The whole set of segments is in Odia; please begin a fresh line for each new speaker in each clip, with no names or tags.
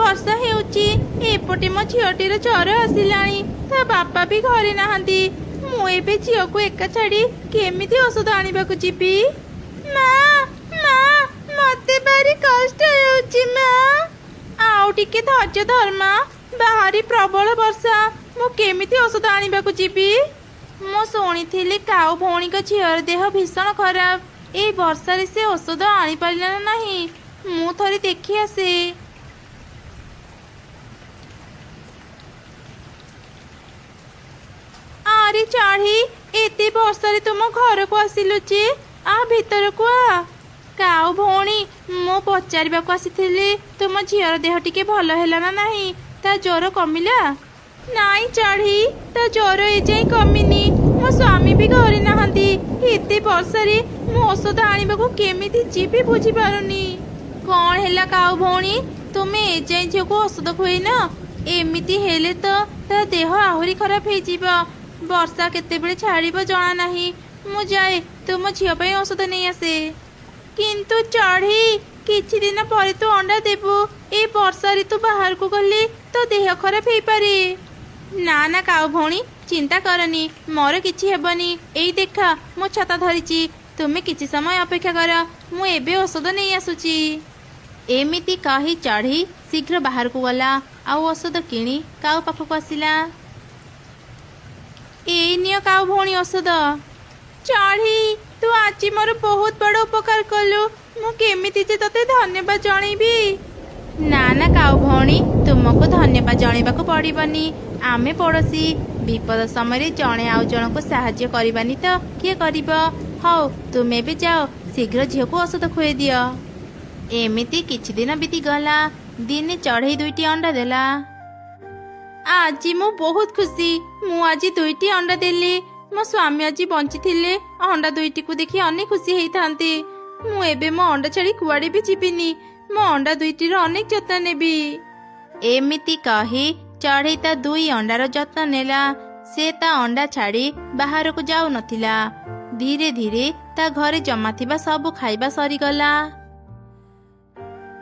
ବର୍ଷା ହେଉଛି। ଏପଟେ ମୋ ଝିଅଟିର ଜ୍ୱର ଆସିଲାଣି। ତା ବାପା ବି ଘରେ ନାହାନ୍ତି। ମୁଁ ଏବେ ଝିଅକୁ ଏକା ଛାଡ଼ି କେମିତି ଔଷଧ ଆଣିବାକୁ ଯିବି? ମା ମା ମତେ ଭାରି କଷ୍ଟ ହେଉଛି ମା। ଆଉ ଟିକେ ଧୈର୍ଯ୍ୟ ଧର ମା। ବାହାରି ପ୍ରବଳ ବର୍ଷା। ମୁଁ କେମିତି ଔଷଧ ଆଣିବାକୁ ଯିବି? ମୁଁ ଶୁଣିଥିଲି କାଉ ଭଉଣୀଙ୍କ ଝିଅର ଦେହ ଭୀଷଣ ଖରାପ। ଏଇ ବର୍ଷାରେ ସେ ଔଷଧ ଆଣିପାରିଲା ନା ନାହିଁ। ମୁଁ ଥରେ ଦେଖି ଆସେ। ଆରେ ଚଢ଼ି, ଏତେ ବର୍ଷାରେ ତୁମ ଘରକୁ ଆସିଲୁ ଯେ? ଭିତରକୁ ଆ। କାଉ ଭଉଣୀ, ମୁଁ ପଚାରିବାକୁ ଆସିଥିଲି ତୁମ ଝିଅର ଦେହ ଟିକେ ଭଲ ହେଲା ନା ନାହିଁ? ତା ଜ୍ୱର କମିଲା? ନାଇଁ ଚଢ଼ି, ତା ଜ୍ୱର ଏଯାଏଁ କମିନି। ମୋ ସ୍ୱାମୀ ବି ଘରେ ନାହାନ୍ତି। ଏତେ ବର୍ଷାରେ ମୁଁ ଔଷଧ ଆଣିବାକୁ କେମିତି ଯିବି ବୁଝିପାରୁନି। କ'ଣ ହେଲା କାଉ ଭଉଣୀ, ତୁମେ ଏଯାଏଁ ଝିଅକୁ ଔଷଧ ଖୁଏଇନ? ଏମିତି ହେଲେ ତ ତା ଦେହ ଆହୁରି ଖରାପ ହେଇଯିବ। ବର୍ଷା କେତେବେଳେ ଛାଡ଼ିବ ଜଣା ନାହିଁ। ମୁଁ ଯାଏ ତୁମ ଝିଅ ପାଇଁ ଔଷଧ ନେଇ ଆସେ। କିନ୍ତୁ ଚଢ଼ି, କିଛି ଦିନ ପରେ ତୁ ଅଣ୍ଡା ଦେବୁ। ଏ ବର୍ଷାରେ ତୁ ବାହାରକୁ ଗଲେ ତୋ ଦେହ ଖରାପ ହେଇପାରେ। ନା ନା କାଉ ଭଉଣୀ, ଚିନ୍ତା କରନି, ମୋର କିଛି ହେବନି। ଏଇ ଦେଖ, ମୁଁ ଛତା ଧରିଛି। ତୁମେ କିଛି ସମୟ ଅପେକ୍ଷା କର, ମୁଁ ଏବେ ଔଷଧ ନେଇ ଆସୁଛି। ଏମିତି କହି ଚଢ଼ି ଶୀଘ୍ର ବାହାରକୁ ଗଲା। ଆଉ ଔଷଧ କିଣି କାଉ ପାଖକୁ ଆସିଲା। ଏଇ ନିଅ କାଉ ଭଉଣୀ ଔଷଧ। ଚଢ଼ି, ତୁ ଆଜି ମୋର ବହୁତ ବଡ଼ ଉପକାର କଲୁ। ମୁଁ କେମିତି ଯେ ତତେ ଧନ୍ୟବାଦ ଜଣେଇବି? ନା ନା କାଉ ଭଉଣୀ, ତୁମକୁ ଧନ୍ୟବାଦ ଜଣେଇବାକୁ ପଡ଼ିବନି। ଆମେ ପଡ଼ୋଶୀ। ବିପଦ ସମୟରେ ଜଣେ ଆଉ ଜଣଙ୍କୁ ସାହାଯ୍ୟ କରିବାନି ତ କିଏ କରିବ? ହଉ, ତୁମେ ବି ଯାଅ, ଶୀଘ୍ର ଝିଅକୁ ଔଷଧ ଖୁଆଇ ଦିଅ। ଏମିତି କିଛି ଦିନ ବିତିଗଲା। ଦିନେ ଚଢ଼େଇ 2ଟି ଅଣ୍ଡା ଦେଲା। ଆଜି ମୁଁ ବହୁତ ଖୁସି। ମୁଁ ଆଜି 2ଟି ଅଣ୍ଡା ଦେଲି। ମୋ ସ୍ୱାମୀ ଆଜି ବଞ୍ଚିଥିଲେ ଅଣ୍ଡା 2ଟିକୁ ଦେଖି ଅନେକ ଖୁସି ହେଇଥାନ୍ତି। ମୁଁ ଏବେ ମୋ ଅଣ୍ଡା ଛାଡ଼ି କୁଆଡ଼େ ବି ଯିବିନି। ମୋ ଅଣ୍ଡା 2ଟିର ଅନେକ ଯତ୍ନ ନେବି। ଏମିତି କହି ଚଢ଼େଇ ତା 2 ଅଣ୍ଡାର ଯତ୍ନ ନେଲା। ସେ ତା ଅଣ୍ଡା ଛାଡ଼ି ବାହାରକୁ ଯାଉନଥିଲା। ଧୀରେ ଧୀରେ ତା ଘରେ ଜମା ଥିବା ସବୁ ଖାଇବା ସରିଗଲା।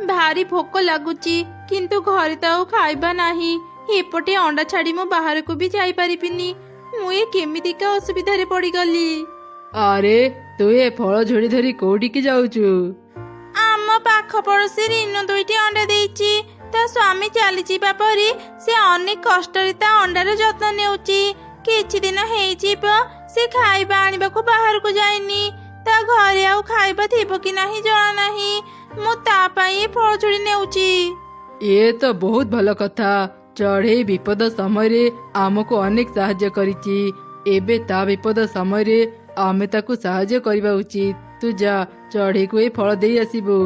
ଭାରି ଭୋକ ଲାଗୁଛି, କିନ୍ତୁ ଘରେ ତ ଆଉ ଖାଇବା ନାହିଁ। ଏପଟେ ଅଣ୍ଡା ଛାଡ଼ି ମୁଁ ବାହାରକୁ ବି ଯାଇପାରିବିନି। ମୁଁ ଏ କେମିତିକା ଅସୁବିଧାରେ ପଡ଼ିଗଲି।
ଆରେ, ତୁ ଏ ଫଳ ଝୋଡ଼ି ଧରି କୋଉଠିକି ଯାଉଛୁ?
ଆମ ପାଖ ପଡ଼ୋଶୀ ରିନୁ 2ଟି ଅଣ୍ଡା ଦେଇଛି। ତା ସ୍ୱାମୀ ଚାଲିଯିବା ପରେ ସେ ଅନେକ କଷ୍ଟରେ ତା ଅଣ୍ଡାର ଯତ୍ନ ନେଉଛି। କିଛି ଦିନ ହେଇଯିବ ସେ ଖାଇବା ଆଣିବାକୁ ବାହାରକୁ ଯାଇନି। ତା ଘରେ ଆଉ ଖାଇବା ଥିବ କି ନାହିଁ ଜଣା ନାହିଁ। ମୁଁ ତା ପାଇଁ ଏ ଫଳ ଝୋଡ଼ି ନେଉଛି।
ଏ ତ ବହୁତ ଭଲ କଥା। ଚଢ଼େଇ ବିପଦ ସମୟରେ ଆମକୁ ଅନେକ ସାହାଯ୍ୟ କରିଛି। ଏବେ ତା ବିପଦ ସମୟରେ ଆମେ ତାକୁ ସାହାଯ୍ୟ କରିବା ଉଚିତ। ତୁ ଯା, ଚଢ଼େଇକୁ ଏ ଫଳ ଦେଇ ଆସିବୁ।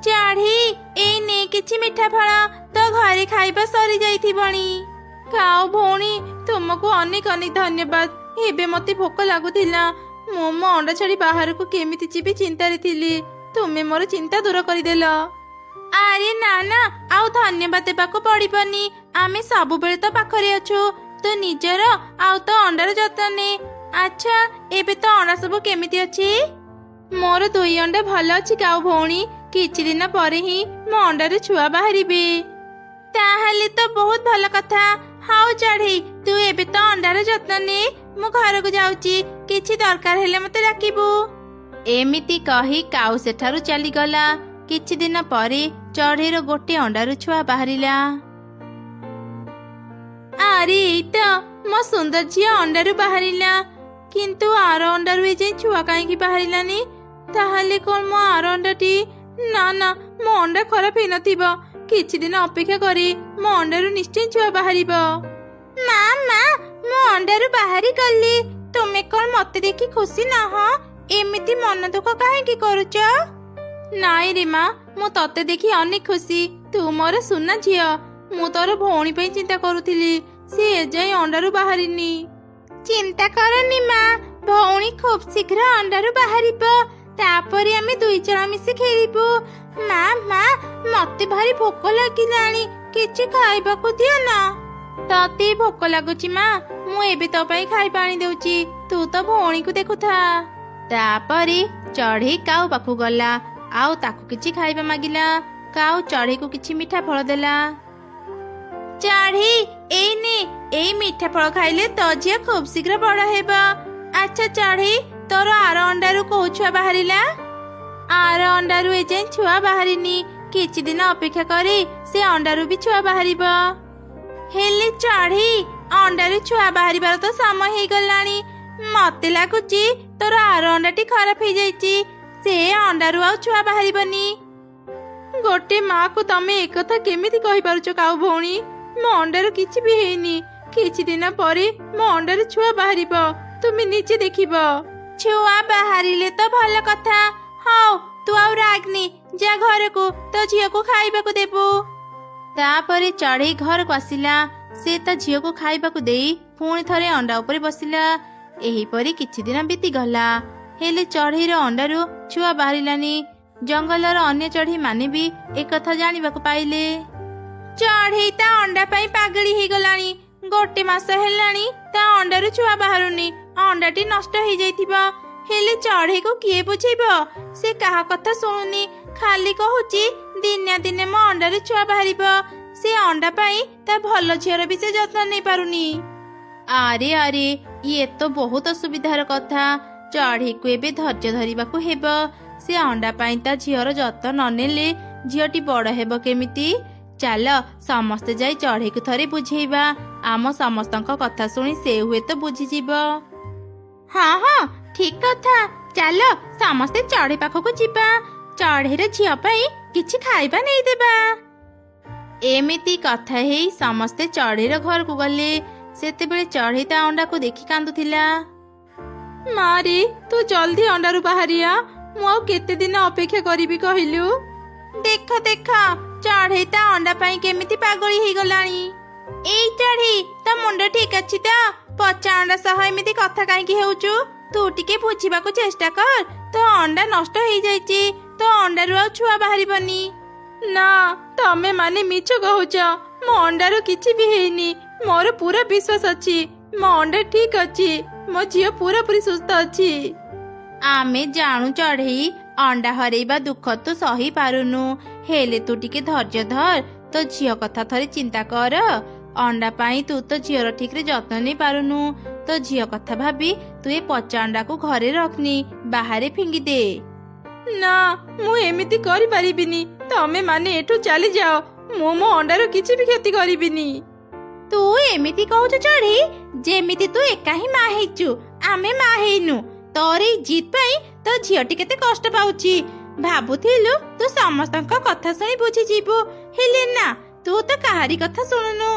ଚଢ଼ି, ଏଇ ନେ କିଛି ମିଠା ଫଳ। ତ ଘରେ ଖାଇବା ସରି ଯାଇଥିବଣି। କାଉ ଭଉଣୀ, ତୁମକୁ ଅନେକ ଅନେକ ଧନ୍ୟବାଦ। ଏବେ ମତେ ଭୋକ ଲାଗୁଥିଲା। ମୁଁ ମୋ ଅଣ୍ଡା ଛାଡ଼ି ବାହାରକୁ କେମିତି ଯିବି ଚିନ୍ତାରେ ଥିଲି। ତୁମେ ମୋର ଚିନ୍ତା ଦୂର କରିଦେଲ। ଆରେ ନା ନା, ଆଉ ଧନ୍ୟବାଦ ଦେବାକୁ ପଡ଼ିବନି। ଆମେ ସବୁବେଳେ ତ ପାଖରେ ଅଛୁ। ତୁ ନିଜର ଆଉ ତ ଅଣ୍ଡାର ଯତ୍ନ ନେ। ଆଚ୍ଛା, ଏବେ ତ ଅଣ୍ଡା ସବୁ କେମିତି ଅଛି? ମୋର 2 ଅଣ୍ଡା ଭଲ ଅଛି କାଉ ଭଉଣୀ। କିଛି ଦିନ ପରେ ହିଁ ମୋ ଅଣ୍ଡାରେ ଛୁଆ ବାହାରିବେ। ତାହେଲେ ତ ବହୁତ ଭଲ କଥା। ହଉ ଚଢ଼େଇ, ତୁ ଏବେ ତ ଅଣ୍ଡାର ଯତ୍ନ ନେ। ମୁଁ ଘରକୁ ଯାଉଛି। କିଛି ଦରକାର ହେଲେ ମତେ ଡାକିବୁ। ଏମିତି କହି କାଉ ସେଠାରୁ ଚାଲିଗଲା। କିଛି ଦିନ ପରେ ଚଢ଼େଇର 1 ଅଣ୍ଡାରୁ ଛୁଆ ବାହାରିଲା। ଆରେ, ଏଇ ତ ମୋ ସୁନ୍ଦର ଝିଅ ଅଣ୍ଡାରୁ ବାହାରିଲା। କିନ୍ତୁ ଆର ଅଣ୍ଡାରୁ ଏଯାଏଁ ଛୁଆ କାହିଁକି ବାହାରିଲାନି? ତାହେଲେ କ'ଣ ମୋ ଆର ଅଣ୍ଡାଟି? ନା ନା, ମୋ ଅଣ୍ଡା ଖରାପ ହେଇନଥିବ। କିଛି ଦିନ ଅପେକ୍ଷା କରି ମୋ ଅଣ୍ଡାରୁ ନିଶ୍ଚୟ ଛୁଆ ବାହାରିବ। ମା ମା, ମୁଁ ଅଣ୍ଡାରୁ ବାହାରି ଗଲି। ତୁମେ କ'ଣ ମତେ ଦେଖି ଖୁସି ନାହଁ? ଏମିତି ମନ ଦୁଃଖ କାହିଁକି କରୁଛ? ନାଇଁ ରେ ମା, ମୁଁ ତତେ ଦେଖି ଅନେକ ଖୁସି। ତୁ ମୋର ସୁନା ଝିଅ। ମୁଁ ତୋର ଭଉଣୀ ପାଇଁ ଚିନ୍ତା କରୁଥିଲି। ସେ ଏଯାଏଁ ଅଣ୍ଡାରୁ ବାହାରିନି। ଚିନ୍ତା କରନି ମା, ଭଉଣୀ ଖୁବ୍ ଶୀଘ୍ର ଅଣ୍ଡାରୁ ବାହାରିବ। ତାପରେ ଆମେ 2 ଜଣ ମିଶି ଖେଳିବୁ। ମା ମା, ମତେ ଭାରି ଭୋକ ଲାଗିଲାଣି। କିଛି ଖାଇବାକୁ ଦିଅ ନା। ତତେ ଭୋକ ଲାଗୁଛି ମା? ମୁଁ ଏବେ ତୋ ପାଇଁ ଖାଇବା ଆଣି ଦେଉଛି। ତୁ ତ ଭଉଣୀକୁ ଦେଖୁଥା। ତାପରେ ଚଢ଼େଇ କାଉ ପାଖକୁ ଗଲା। ଆଉ ତାକୁ କିଛି ଖାଇବା ମାଗିଲା। କାଉ ଚଢ଼େଇକୁ କିଛି ମିଠା ଫଳ ଦେଲା। ଚଢ଼େଇ ଏଇ ନେ, ଏଇ ମିଠା ଫଳ ଖାଇଲେ ତୋ ଝିଅ ଖୁବ୍ ଶୀଘ୍ର ବଡ ହେବ। ଆଚ୍ଛା ଚଢ଼େଇ, ତୋର ଆର ଅଣ୍ଡାରୁ କୋଉ ଛୁଆ ବାହାରିଲା? ଆର ଅଣ୍ଡାରୁ ଏଯାଏଁ ଛୁଆ ବାହାରିନି। କିଛି ଦିନ ଅପେକ୍ଷା କରି ସେ ଅଣ୍ଡାରୁ ବି ଛୁଆ ବାହାରିବ। ହେଲେ ଚଢ଼େଇ, ଅଣ୍ଡାରୁ ଛୁଆ ବାହାରିବାର ତ ସମୟ ହେଇଗଲାଣି। ମତେ ଲାଗୁଛି ତୋର ଆର ଅଣ୍ଡାଟି ଖରାପ ହେଇଯାଇଛି। ସେ ଅଣ୍ଡାରୁ ଆଉ ଛୁଆ ବାହାରିବନି।
ଗୋଟେ ମାକୁ ତମେ ଏକଥା କେମିତି କହିପାରୁଛ କାଉ ଭଉଣୀ? ମୋ ଅଣ୍ଡାରୁ କିଛି ବି ହେଇନି। କିଛି ଦିନ ପରେ ମୋ ଅଣ୍ଡାରୁ ଛୁଆ ବାହାରିବ, ତୁମେ ନିଜେ ଦେଖିବ।
ଛୁଆ ବାହାରିଲେ ତ ଭଲ କଥା। ହଉ, ତୁ ଆଉ ରାଗନି, ଯା ଘରକୁ ତୋ ଝିଅକୁ ଖାଇବାକୁ ଦେବୁ। ତାପରେ ଚଢ଼େଇ ଘରକୁ ଆସିଲା। ସେ ତା ଝିଅକୁ ଖାଇବାକୁ ଦେଇ ପୁଣି ଥରେ ଅଣ୍ଡା ଉପରେ ବସିଲା। ଏହିପରି କିଛି ଦିନ ବିତିଗଲା। ହେଲେ ଚଢ଼େଇର ଅଣ୍ଡାରୁ ଛୁଆ ବାହାରିଲାନି। ଜଙ୍ଗଲର ଅନ୍ୟ ଚଢ଼େଇ ମାନେ ବି ଏକଥା ଜାଣିବାକୁ ପାଇଲେ। ଚଢ଼େଇ ତା ଅଣ୍ଡା ପାଇଁ ପାଗଳି ହେଇଗଲାଣି। ଗୋଟେ ମାସ ହେଲାଣି ତା ଅଣ୍ଡାରୁ ଛୁଆ ବାହାରୁନି। ଅଣ୍ଡାଟି ନଷ୍ଟ ହେଇଯାଇଥିବ। ହେଲେ ଚଢ଼େଇକୁ କିଏ ବୁଝେଇବ? ସେ କାହା କଥା ଶୁଣୁନି। ଖାଲି କହୁଛି ଦିନେ ଦିନେ ମୋ ଅଣ୍ଡାରୁ ଛୁଆ ବାହାରିବ। ସେ ଅଣ୍ଡା ପାଇଁ ତା ଭଲ ଝିଅର ବି ସେ ଯତ୍ନ ନେଇ ପାରୁନି। ଆରେ ଆରେ, ଇଏ ତ ବହୁତ ଅସୁବିଧାର କଥା। ଚଢ଼େଇକୁ ଏବେ ଧୈର୍ଯ୍ୟ ଧରିବାକୁ ହେବ। ସେ ଅଣ୍ଡା ପାଇଁ ତା ଝିଅର ଯତ୍ନ ନ ନେଲେ ଝିଅଟି ବଡ ହେବ କେମିତି? ଚାଲ ସମସ୍ତେ ଯାଇ ଚଢ଼େଇକୁ ଥରେ ବୁଝେଇବା। ଆମ ସମସ୍ତଙ୍କ କଥା ଶୁଣି ସେ ହୁଏତ ବୁଝିଯିବ। ହଁ ହଁ, ଠିକ କଥା। ଚାଲ ସମସ୍ତେ ଚଢ଼େଇ ପାଖକୁ ଯିବା। ଚଢ଼େଇର ଝିଅ ପାଇଁ କିଛି ଖାଇବା ନେଇଦେବା। ଏମିତି କଥା ହେଇ ସମସ୍ତେ ଚଢ଼େଇର ଘରକୁ ଗଲେ। ସେତେବେଳେ ଚଢ଼େଇ ତା ଅଣ୍ଡାକୁ ଦେଖି କାନ୍ଦୁଥିଲା।
ମାରେ, ତୁ ଜଲ୍ଦି ଅଣ୍ଡାରୁ ବାହାରିଆ। ମୁଁ ଆଉ କେତେ ଦିନ ଅପେକ୍ଷା କରିବି କହିଲୁ?
ଦେଖ ଦେଖ, ଚଢ଼େଇ ତା ଅଣ୍ଡା ପାଇଁ କେମିତି ପାଗଳି ହେଇଗଲାଣି। ଏଇ ଚଢ଼େଇ, ତୋ ମୁଣ୍ଡ ଠିକ ଅଛି ତ? ପଚା ଅଣ୍ଡା ସହ ଏମିତି କଥା କାହିଁକି ହେଉଛୁ? ତୁ ଟିକେ ବୁଝିବାକୁ ଚେଷ୍ଟା କର। ତୋ ଅଣ୍ଡା ନଷ୍ଟ ହେଇଯାଇଛି। ତୋ ଅଣ୍ଡାରୁ ଆଉ ଛୁଆ ବାହାରିବନି।
ନା, ତମେ ମାନେ ମିଛ କହୁଛ। ମୋ ଅଣ୍ଡାରୁ କିଛି ବି ହେଇନି। ମୋର ପୁରା ବିଶ୍ୱାସ ଅଛି ମୋ ଅଣ୍ଡା ଠିକ ଅଛି। ମୋ ଝିଅ ପୁରାପୁରି ସୁସ୍ଥ ଅଛି।
ଆମେ ଜାଣୁ ଚଢ଼େଇ, ଅଣ୍ଡା ହରେଇବା ଦୁଃଖ ତୁ ସହି ପାରୁନୁ। ହେଲେ ତୁ ଟିକେ ଧୈର୍ଯ୍ୟ ଧର। ତୋ ଝିଅ କଥା ଥରେ ଚିନ୍ତା କର। ଅଣ୍ଡା ପାଇଁ ତୁ ତ ଝିଅର ଠିକରେ ଯତ୍ନ ନେଇ ପାରୁନୁ। ତୋ ଝିଅ କଥା ଭାବି ତୁ ଏ ପଚା ଅଣ୍ଡାକୁ ଘରେ ରଖନି, ବାହାରେ ଫିଙ୍ଗି ଦେ।
ନା, ମୁଁ ଏମିତି କରିପାରିବିନି। ତମେ ମାନେ ଏଠୁ ଚାଲିଯାଅ। ମୁଁ ମୋ ଅଣ୍ଡାରୁ କିଛି ବି କ୍ଷତି କରିବିନି।
ତୁ ଏମିତି କହୁଛୁ ଚଢ଼େଇ, ଯେମିତି ତୁ ଏକା ହିଁ ମା ହେଇଛୁ, ଆମେ ମା ହେଇନୁ। ତୋର ଏଇ ଜିଦ୍ ପାଇଁ ତୋ ଝିଅଟି କେତେ କଷ୍ଟ ପାଉଛି। ଭାବୁଥିଲୁ ତୁ ସମସ୍ତଙ୍କ କଥା ଶୁଣି ବୁଝିଯିବୁ, ହେଲେ ନା, ତୁ ତ କାହାରି କଥା ଶୁଣୁନୁ।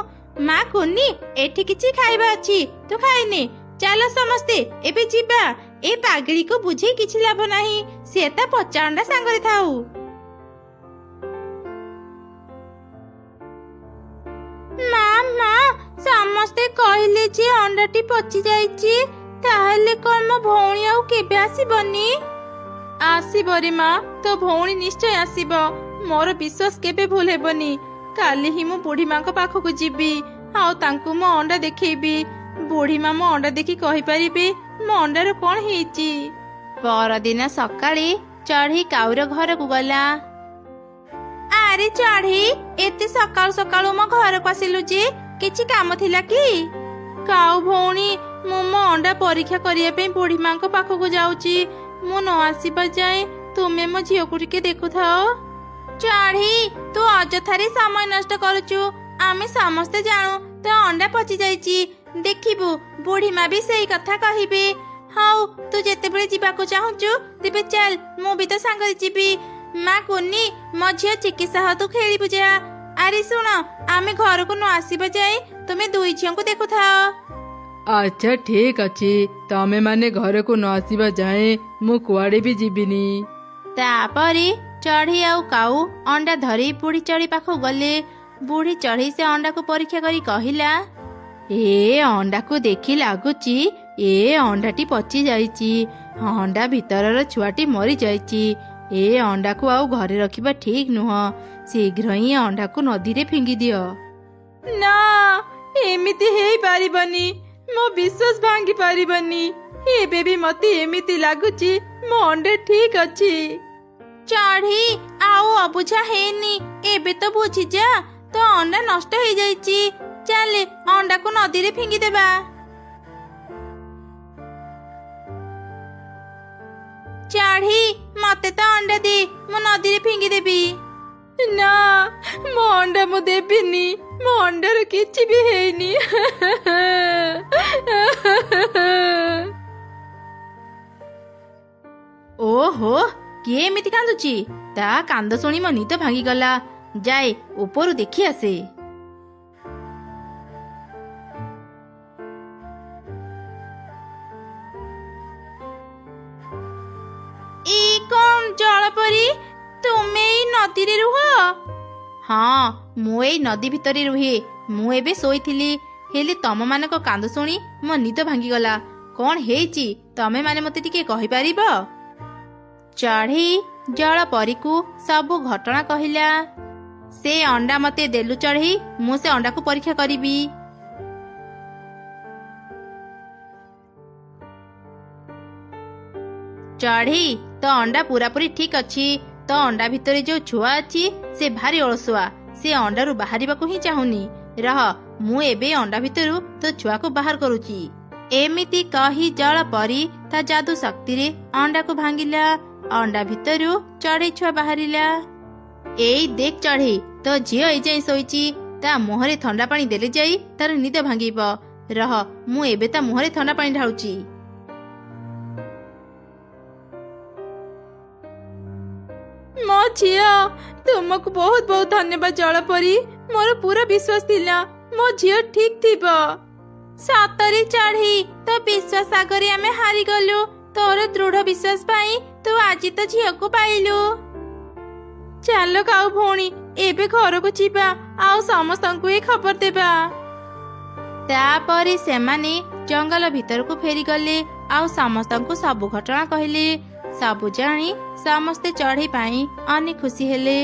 ମା କୁନି, ଏଠି କିଛି ଖାଇବା ଅଛି, ତୁ ଖାଇନେ। ଚାଲ ସମସ୍ତେ ଏବେ ଯିବା। ଏ ପାଗଳିକୁ ବୁଝେଇ କିଛି ଲାଭ ନାହିଁ। ସେ ତା ପଚା ଅଣ୍ଡା ସାଙ୍ଗରେ ଥାଉ। ମା ମା, ସମସ୍ତେ କହିଲେ ଯେ ଅଣ୍ଡାଟି ପଚି ଯାଇଛି। ତାହେଲେ କଣ ମୋ ଭଉଣୀ ଆଉ କେବେ ଆସିବନି?
ଆସିବ ରେ ମା, ତୋ ଭଉଣୀ ନିଶ୍ଚୟ ଆସିବ। ମୋର ବିଶ୍ୱାସ କେବେ ଭୁଲ ହେବନି। କାଲି ହିଁ ମୁଁ ବୁଢୀ ମାଙ୍କ ପାଖକୁ ଯିବି, ଆଉ ତାଙ୍କୁ ମୋ ଅଣ୍ଡା ଦେଖେଇବି। ବୁଢୀ ମା ମୋ ଅଣ୍ଡା ଦେଖି କହିପାରିବେ ମୋ ଅଣ୍ଡାର କଣ ହେଇଛି।
ପରଦିନ ସକାଳେ ଚଢ଼େଇ କାଉର ଘରକୁ ଗଲା। ଆରେ ଚଢ଼େଇ, ଏତେ ସକାଳୁ ସକାଳୁ ମୋ ଘରକୁ ଆସିଲୁ ଯେ? କିଛି କାମ ଥିଲା କି?
କାଉ ଭଉଣୀ, ମୁଁ ମୋ ଅଣ୍ଡା ପରୀକ୍ଷା କରିବା ପାଇଁ ବୁଢୀ ମାଙ୍କ ପାଖକୁ ଯାଉଛି। ମୁଁ ନ ଆସିବା ଯାଏ ତୁମେ ମୋ ଝିଅକୁ ଟିକେ ଦେଖୁଥାଅ।
ଚଢ଼େଇ, ତୁ ଅଯଥାରେ ସମୟ ନଷ୍ଟ କରୁଛୁ। ଆମେ ସମସ୍ତେ ଜାଣୁ ତୋ ଅଣ୍ଡା ପଚି ଯାଇଛି। ଦେଖିବୁ, ବୁଢୀ ମା ବି ସେଇ କଥା କହିବେ। ହଉ, ତୁ ଯେତେବେଳେ ଯିବାକୁ ଚାହୁଁଛୁ ତେବେ ଚାଲ, ମୁଁ ବି ତ ସାଙ୍ଗରେ ଯିବି। ମା କୁନି, ମୋ ଝିଅ ଚିକିତ୍ସା ହଉ, ତୁ ଖେଳିବୁ ଯା। ଆରେ ଶୁଣ, ଆମେ ଘରକୁ ନ ଆସିବା ଯାଏ ତୁମେ ଦୁଇ ଝିଅଙ୍କୁ ଦେଖୁଥାଅ।
ଆଚ୍ଛା ଠିକ ଅଛି, ତମେ ମାନେ ଘରକୁ ନ ଆସିବା ଯାଏଁ ମୁଁ କୁଆଡେ ବି ଯିବିନି।
ତାପରେ ଚଢ଼େଇ ଆଉ କାଉ ଅଣ୍ଡା ଧରି ବୁଢୀ ଚଢ଼େଇ ପାଖକୁ ଗଲେ। ବୁଢୀ ଚଢ଼େଇ ସେ ଅଣ୍ଡାକୁ ପରୀକ୍ଷା କରି କହିଲା, ଏ ଅଣ୍ଡାକୁ ଦେଖି ଲାଗୁଛି ଏ ଅଣ୍ଡାଟି ପଚି ଯାଇଛି। ଅଣ୍ଡା ଭିତରର ଛୁଆଟି ମରି ଯାଇଛି। ଏ ଅଣ୍ଡାକୁ ଆଉ ଘରେ ରଖିବା ଠିକ ନୁହଁ। ଶୀଘ୍ର ହିଁ ଅଣ୍ଡାକୁ ନଦୀରେ ଫିଙ୍ଗି ଦିଅ।
ନା, ଏମିତି ହେଇପାରିବନି। ମୋ ବିଶ୍ୱାସ ଭାଙ୍ଗି ପାରିବନି। ଏବେ ବି ମତେ ଏମିତି ଲାଗୁଛି ମୋ ଅଣ୍ଡା ଠିକ ଅଛି।
ଚଢ଼େଇ ଆଉ ଅବୁଝା ହେଇନି, ଏବେ ତ ବୁଝିଯା। ତ ଅଣ୍ଡା ନଷ୍ଟ ହେଇଯାଇଛି, ଚାଲେ ଅଣ୍ଡାକୁ ନଦୀରେ ଫିଙ୍ଗିଦେବା। ଚଢ଼େଇ ମତେ ତ ଅଣ୍ଡା ଦେ, ମୁଁ ନଦୀରେ ଫିଙ୍ଗିଦେବି।
ନା, ମୋ ଅଣ୍ଡା ମୁଁ ଦେବିନି, ମୋ ଅଣ୍ଡାର କିଛି ବି ହେଇନି।
ଓହୋ, କିଏ ଏମିତି କାନ୍ଦୁଛି? ତା କାନ୍ଦ ଶୁଣି ମୋ ନିଦ ଭାଙ୍ଗିଗଲା। ଯାଏ ଉପରୁ ଦେଖି ଆସେ। କଣ ଜଳପରି, ତୁମେ ଏଇ ନଦୀରେ ରୁହ? ହଁ, ମୁଁ ଏଇ ନଦୀ ଭିତରେ ରୁହେ। ମୁଁ ଏବେ ଶୋଇଥିଲି, ହେଲେ ତମମାନଙ୍କ କାନ୍ଦ ଶୁଣି ମୋ ନିଦ ଭାଙ୍ଗିଗଲା। କଣ ହେଇଛି ତମେ ମାନେ ମତେ ଟିକେ କହିପାରିବ? ଚଢ଼େଇ ଜଳପରୀକୁ ସବୁ ଘଟଣା କହିଲା। ସେ ଅଣ୍ଡା ମତେ ଦେଲୁ ଚଢ଼େଇ, ମୁଁ ସେ ଅଣ୍ଡାକୁ ପରୀକ୍ଷା କରିବି। ଚଢ଼େଇ, ତ ଅଣ୍ଡା ପୁରାପୁରି ଠିକ ଅଛି। ତ ଅଣ୍ଡା ଭିତରେ ଯୋଉ ଛୁଆ ଅଛି ସେ ଭାରି ଅଳସୁଆ, ସେ ଅଣ୍ଡାରୁ ବାହାରିବାକୁ ହିଁ ଚାହୁଁନି। ରହ, ମୁଁ ଏବେ ଅଣ୍ଡା ଭିତରୁ ତୋ ଛୁଆକୁ ବାହାର କରୁଛି। ଏମିତି କହି ଜଳପରୀ ତା ଯାଦୁ ଶକ୍ତିରେ ଅଣ୍ଡାକୁ ଭାଙ୍ଗିଲା। ଅଣ୍ଡା ଭିତରୁ ଚଢ଼େଇ ଛୁଆ ବାହାରିଲା। ଏଇ ଦେଖ ଚଢ଼େଇ, ତୋ ଝିଅ ଏଇ ଯାଇ ଶୋଇଛି। ତା ମୁହଁରେ ଥଣ୍ଡା ପାଣି ଦେଲେ ଯାଇ ତାର ନିଦ ଭାଙ୍ଗିବ। ରହ, ମୁଁ ଏବେ ତା ମୁହଁରେ ଥଣ୍ଡା ପାଣି ଢାଳୁଛି। ମୋ ଝିଅ, ତୁମକୁ ବହୁତ ବହୁତ ଧନ୍ୟବାଦ ଜଳପରୀ। ମୋର ପୁରା ବିଶ୍ୱାସ ଥିଲା ମୋ ଝିଅ ଠିକ ଥିବ। ସତରେ ଚଢ଼େଇ, ତୋ ବିଶ୍ୱାସ ଆଗରେ ଆମେ ହାରିଗଲୁ। ତୋର ଦୃଢ ବିଶ୍ୱାସ ପାଇଁ ତୁ ଆଜି ତ ଝିଅକୁ ପାଇଲୁ। ଚାଲ କାଉ ଭଉଣୀ, ଏବେ ଘରକୁ ଯିବା ଆଉ ସମସ୍ତଙ୍କୁ ଏ ଖବର ଦେବା। ତାପରେ ସେମାନେ ଜଙ୍ଗଲ ଭିତରକୁ ଫେରିଗଲେ ଆଉ ସମସ୍ତଙ୍କୁ ସବୁ ଘଟଣା କହିଲେ। ସବୁ ଜାଣି ସମସ୍ତେ ଚଢ଼େଇ ପାଇଁ ଅନେକ ଖୁସି ହେଲେ।